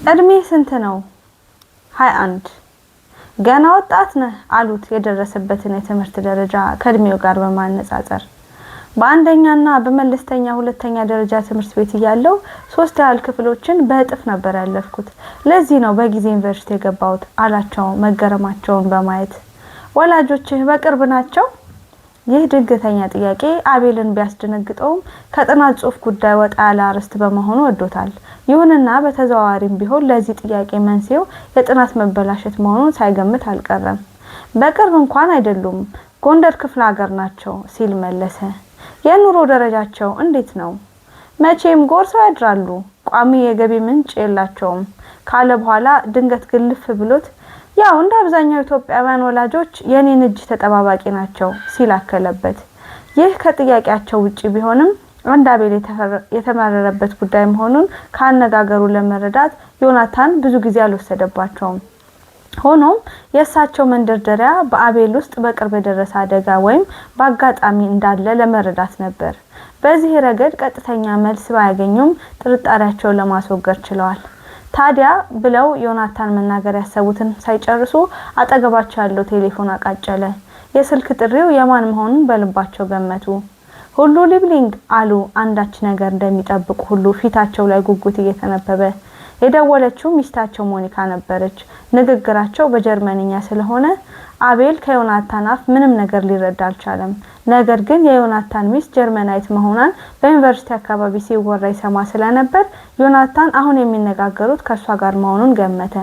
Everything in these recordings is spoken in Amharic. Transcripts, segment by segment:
እድሜ ስንት ነው? 21 ገና ወጣት ነህ አሉት የደረሰበትን የትምህርት ደረጃ ከእድሜው ጋር በማነጻጸር። በአንደኛና በመለስተኛ ሁለተኛ ደረጃ ትምህርት ቤት እያለው 3 ያህል ክፍሎችን በእጥፍ ነበር ያለፍኩት። ለዚህ ነው በጊዜ ዩኒቨርሲቲ የገባሁት አላቸው መገረማቸውን በማየት። ወላጆችህ በቅርብ ናቸው? ይህ ድንገተኛ ጥያቄ አቤልን ቢያስደነግጠውም ከጥናት ጽሑፍ ጉዳይ ወጣ ያለ አርዕስት በመሆኑ ወዶታል። ይሁንና በተዘዋዋሪም ቢሆን ለዚህ ጥያቄ መንስኤው የጥናት መበላሸት መሆኑን ሳይገምት አልቀረም። በቅርብ እንኳን አይደሉም፣ ጎንደር ክፍለ ሀገር ናቸው ሲል መለሰ። የኑሮ ደረጃቸው እንዴት ነው? መቼም ጎርሰው ያድራሉ፣ ቋሚ የገቢ ምንጭ የላቸውም ካለ በኋላ ድንገት ግልፍ ብሎት ያው እንደ አብዛኛው ኢትዮጵያውያን ወላጆች የኔን እጅ ተጠባባቂ ናቸው ሲል አከለበት። ይህ ከጥያቄያቸው ውጪ ቢሆንም አንድ አቤል የተመረረበት ጉዳይ መሆኑን ካነጋገሩ ለመረዳት ዮናታን ብዙ ጊዜ አልወሰደባቸውም። ሆኖም የእሳቸው መንደርደሪያ በአቤል ውስጥ በቅርብ የደረሰ አደጋ ወይም በአጋጣሚ እንዳለ ለመረዳት ነበር። በዚህ ረገድ ቀጥተኛ መልስ ባያገኙም ጥርጣሬያቸውን ለማስወገድ ችለዋል። ታዲያ ብለው ዮናታን መናገር ያሰቡትን ሳይጨርሱ አጠገባቸው ያለው ቴሌፎን አቃጨለ። የስልክ ጥሪው የማን መሆኑን በልባቸው ገመቱ። ሁሉ ሊብሊንግ አሉ አንዳች ነገር እንደሚጠብቁ ሁሉ ፊታቸው ላይ ጉጉት እየተነበበ። የደወለችው ሚስታቸው ሞኒካ ነበረች። ንግግራቸው በጀርመንኛ ስለሆነ አቤል ከዮናታን አፍ ምንም ነገር ሊረዳ አልቻለም። ነገር ግን የዮናታን ሚስት ጀርመናዊት መሆኗን በዩኒቨርሲቲ አካባቢ ሲወራ ይሰማ ስለነበር ዮናታን አሁን የሚነጋገሩት ከሷ ጋር መሆኑን ገመተ።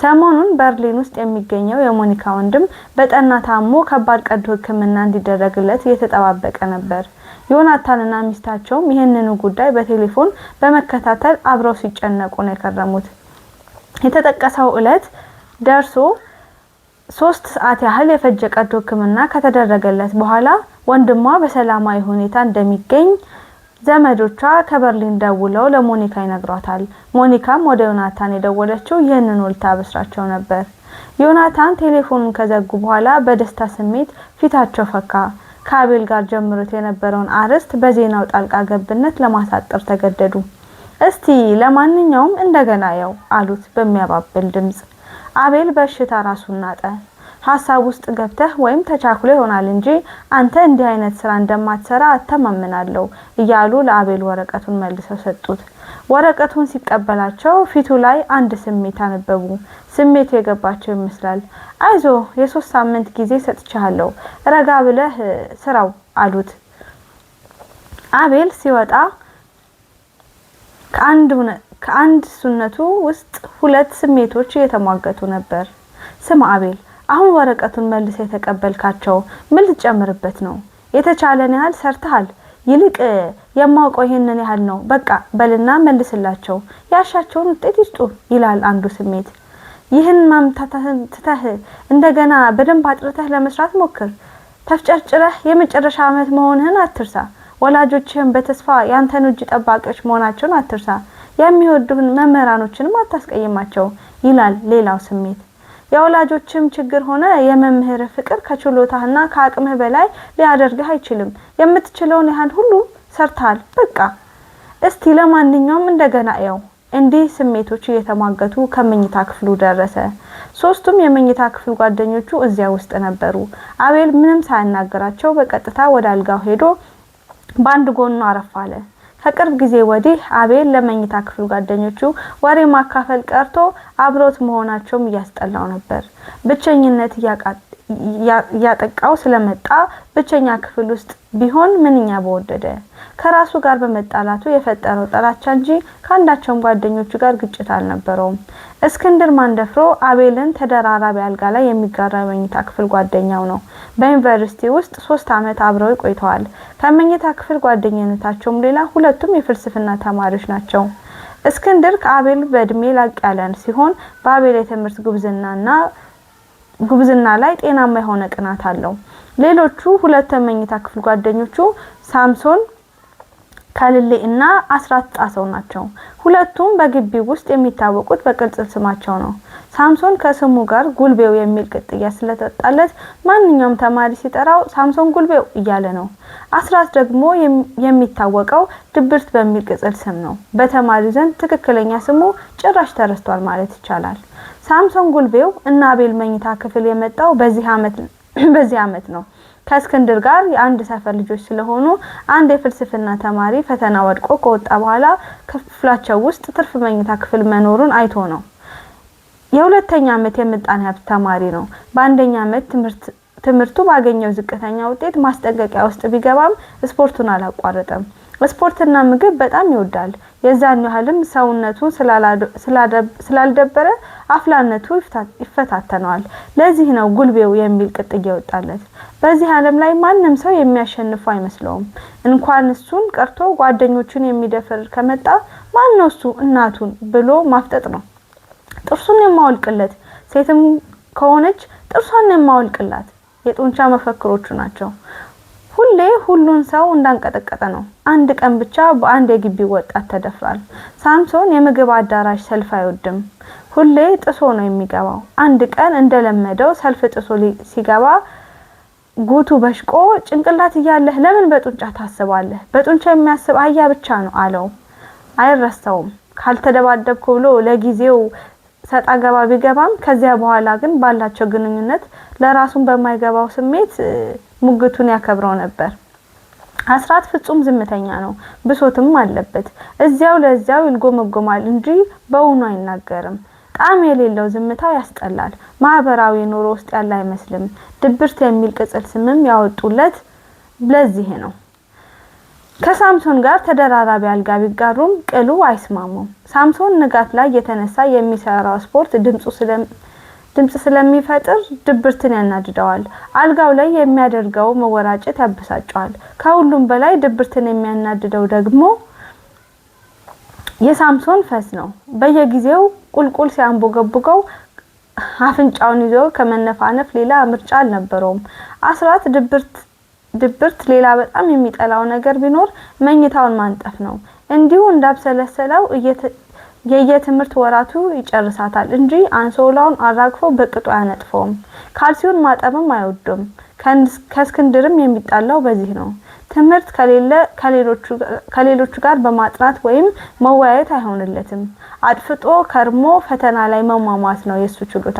ሰሞኑን በርሊን ውስጥ የሚገኘው የሞኒካ ወንድም በጠና ታሞ ከባድ ቀዶ ሕክምና እንዲደረግለት እየተጠባበቀ ነበር። ዮናታንና ሚስታቸውም ይህንኑ ጉዳይ በቴሌፎን በመከታተል አብረው ሲጨነቁ ነው የከረሙት። የተጠቀሰው ዕለት ደርሶ 3 ሰዓት ያህል የፈጀ ቀዶ ሕክምና ከተደረገለት በኋላ ወንድሟ በሰላማዊ ሁኔታ እንደሚገኝ ዘመዶቿ ከበርሊን ደውለው ለሞኒካ ይነግሯታል። ሞኒካም ወደ ዮናታን የደወለችው ይህንን ልታበስራቸው ነበር። ዮናታን ቴሌፎኑን ከዘጉ በኋላ በደስታ ስሜት ፊታቸው ፈካ። ከአቤል ጋር ጀምሮት የነበረውን አርዕስት በዜናው ጣልቃ ገብነት ለማሳጠር ተገደዱ። እስቲ ለማንኛውም እንደገና ያው አሉት በሚያባብል ድምጽ። አቤል በሽታ ራሱን ናጠ። ሐሳብ ውስጥ ገብተህ ወይም ተቻክሎ ይሆናል እንጂ አንተ እንዲህ አይነት ስራ እንደማትሰራ አተማመናለሁ እያሉ ለአቤል ወረቀቱን መልሰው ሰጡት። ወረቀቱን ሲቀበላቸው ፊቱ ላይ አንድ ስሜት አነበቡ። ስሜቱ የገባቸው ይመስላል። አይዞ የ3 ሳምንት ጊዜ ሰጥቻለሁ፣ ረጋ ብለህ ስራው አሉት። አቤል ሲወጣ ከአንድ ሱነቱ ውስጥ 2 ስሜቶች እየተሟገቱ ነበር። ስማ አቤል፣ አሁን ወረቀቱን መልሰ የተቀበልካቸው ምን ልጨምርበት ነው? የተቻለን ያህል ሰርተሃል። ይልቅ የማውቀው ይሄንን ያህል ነው፣ በቃ በልና መልስላቸው፣ ያሻቸውን ውጤት ይስጡ ይላል አንዱ ስሜት። ይህን ማምታታህን ትተህ እንደገና በደንብ አጥርተህ ለመስራት ሞክር። ተፍጨርጭረህ የመጨረሻ ዓመት መሆንህን አትርሳ። ወላጆችህም በተስፋ ያንተን እጅ ጠባቂዎች መሆናቸውን አትርሳ። የሚወዱህን መምህራኖችንም አታስቀይማቸው ይላል ሌላው ስሜት። የወላጆችም ችግር ሆነ የመምህር ፍቅር ከችሎታህና ከአቅምህ በላይ ሊያደርግህ አይችልም። የምትችለውን ያህል ሁሉ ሰርተሃል፣ በቃ እስቲ ለማንኛውም እንደገና ያው። እንዲህ ስሜቶቹ እየተሟገቱ ከመኝታ ክፍሉ ደረሰ። 3ቱም የመኝታ ክፍል ጓደኞቹ እዚያ ውስጥ ነበሩ። አቤል ምንም ሳያናገራቸው በቀጥታ ወደ አልጋው ሄዶ በአንድ ጎኑ አረፍ አለ። ከቅርብ ጊዜ ወዲህ አቤል ለመኝታ ክፍል ጓደኞቹ ወሬ ማካፈል ቀርቶ አብሮት መሆናቸውም እያስጠላው ነበር። ብቸኝነት ያጠቃው ስለመጣ ብቸኛ ክፍል ውስጥ ቢሆን ምንኛ በወደደ። ከራሱ ጋር በመጣላቱ የፈጠረው ጥላቻ እንጂ ካንዳቸውም ጓደኞቹ ጋር ግጭት አልነበረውም። እስክንድር ማንደፍሮ አቤልን ተደራራቢ አልጋ ላይ የሚጋራ መኝታ ክፍል ጓደኛው ነው። በዩኒቨርሲቲ ውስጥ 3 ዓመት አብረው ቆይተዋል። ከመኝታ ክፍል ጓደኝነታቸውም ሌላ ሁለቱም የፍልስፍና ተማሪዎች ናቸው። እስክንድር ከአቤል በእድሜ ላቅ ያለ ሲሆን በአቤል የትምህርት ጉብዝና ላይ ጤናማ የሆነ ቅናት አለው። ሌሎቹ 2 የመኝታ ክፍል ጓደኞቹ ሳምሶን ካልሌ እና አስራት ጣሰው ናቸው። ሁለቱም በግቢው ውስጥ የሚታወቁት በቅጽል ስማቸው ነው። ሳምሶን ከስሙ ጋር ጉልቤው የሚል ቅጥያ ስለተወጣለት ማንኛውም ተማሪ ሲጠራው ሳምሶን ጉልቤው እያለ ነው። አስራት ደግሞ የሚታወቀው ድብርት በሚል ቅጽል ስም ነው። በተማሪ ዘንድ ትክክለኛ ስሙ ጭራሽ ተረስቷል ማለት ይቻላል። ሳምሶን ጉልቤው እና አቤል መኝታ ክፍል የመጣው በዚህ አመት ነው። ከእስክንድር ጋር የአንድ ሰፈር ልጆች ስለሆኑ አንድ የፍልስፍና ተማሪ ፈተና ወድቆ ከወጣ በኋላ ክፍላቸው ውስጥ ትርፍ መኝታ ክፍል መኖሩን አይቶ ነው። የሁለተኛ አመት የምጣኔ ሀብት ተማሪ ነው። በአንደኛ አመት ትምህርቱ ባገኘው ዝቅተኛ ውጤት ማስጠንቀቂያ ውስጥ ቢገባም ስፖርቱን አላቋረጠም። ስፖርትና ምግብ በጣም ይወዳል። የዛን ያህልም ሰውነቱ ስላልደበረ አፍላነቱ ይፈታተነዋል። ለዚህ ነው ጉልቤው የሚል ቅጥያ ይወጣለት። በዚህ ዓለም ላይ ማንም ሰው የሚያሸንፈው አይመስለውም። እንኳን እሱን ቀርቶ ጓደኞቹን የሚደፍር ከመጣ ማን ነው እሱ እናቱን ብሎ ማፍጠጥ ነው። ጥርሱን የማወልቅለት ሴትም ከሆነች ጥርሷን የማወልቅላት የጡንቻ መፈክሮቹ ናቸው። ሁሌ ሁሉን ሰው እንዳንቀጠቀጠ ነው። አንድ ቀን ብቻ በአንድ የግቢ ወጣት ተደፍሯል። ሳምሶን የምግብ አዳራሽ ሰልፍ አይወድም። ሁሌ ጥሶ ነው የሚገባው። አንድ ቀን እንደለመደው ሰልፍ ጥሶ ሲገባ ጉቱ በሽቆ ጭንቅላት እያለህ ለምን በጡንቻ ታስባለህ? በጡንቻ የሚያስብ አህያ ብቻ ነው አለው። አይረሳውም። ካልተደባደብኩ ብሎ ለጊዜው ሰጣ ገባ ቢገባም ከዚያ በኋላ ግን ባላቸው ግንኙነት ለራሱን በማይገባው ስሜት ሙግቱን ያከብረው ነበር። አስራት ፍጹም ዝምተኛ ነው። ብሶትም አለበት። እዚያው ለዚያው ይልጎመጎማል እንጂ በውኑ አይናገርም። ጣም የሌለው ዝምታው ያስጠላል። ማህበራዊ ኑሮ ውስጥ ያለ አይመስልም። ድብርት የሚል ቅጽል ስምም ያወጡለት ለዚህ ነው። ከሳምሶን ጋር ተደራራቢ አልጋ ቢጋሩም ቅሉ አይስማሙም። ሳምሶን ንጋት ላይ የተነሳ የሚሰራው ስፖርት ድምጽ ስለሚፈጥር ድብርትን ያናድደዋል። አልጋው ላይ የሚያደርገው መወራጨት ያበሳጨዋል። ከሁሉም በላይ ድብርትን የሚያናድደው ደግሞ የሳምሶን ፈስ ነው። በየጊዜው ቁልቁል ሲያንቦገቡገው አፍንጫውን ይዞ ከመነፋነፍ ሌላ ምርጫ አልነበረውም። አስራት ድብርት ሌላ በጣም የሚጠላው ነገር ቢኖር መኝታውን ማንጠፍ ነው። እንዲሁ እንዳብሰለሰለው የየትምህርት ወራቱ ይጨርሳታል እንጂ አንሶላውን አራግፎ በቅጡ አያነጥፈውም። ካልሲውን ማጠብም አይወድም። ከእስክንድርም የሚጣላው በዚህ ነው። ትምህርት ከሌለ ከሌሎቹ ጋር በማጥናት ወይም መወያየት አይሆንለትም። አጥፍጦ ከርሞ ፈተና ላይ መሟሟት ነው የሱ ችሎታ።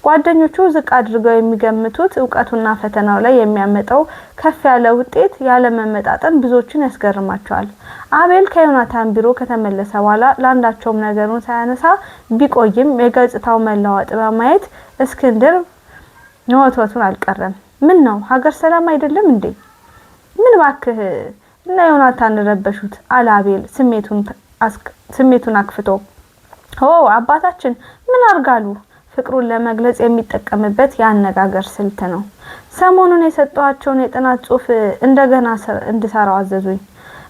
ጓደኞቹ ዝቅ አድርገው የሚገምቱት ዕውቀቱና ፈተናው ላይ የሚያመጣው ከፍ ያለ ውጤት ያለ መመጣጠን ብዙዎችን ያስገርማቸዋል። አቤል ከዮናታን ቢሮ ከተመለሰ በኋላ ላንዳቸውም ነገሩን ሳያነሳ ቢቆይም የገጽታው መለዋወጥ በማየት እስክንድር ነውቶቱን አልቀረም። ምን ነው ሀገር ሰላም አይደለም እንዴ? ምን ባክህ እና ዮናታን ረበሹት አለ አቤል ስሜቱን አክፍቶ። አባታችን ምን አርጋሉ? ፍቅሩን ለመግለጽ የሚጠቀምበት ያነጋገር ስልት ነው። ሰሞኑን የሰጧቸውን የጥናት ጽሑፍ እንደገና እንድሰራው አዘዙኝ።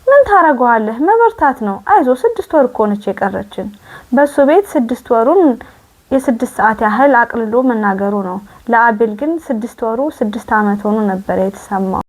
ምን ታረጋዋለህ? መበርታት ነው። አይዞ 6 ወር እኮ ነች የቀረችን። በሱ ቤት 6 ወሩን የ6 ሰዓት ያህል አቅልሎ መናገሩ ነው። ለአቤል ግን 6 ወሩ 6 አመት ሆኖ ነበር የተሰማው።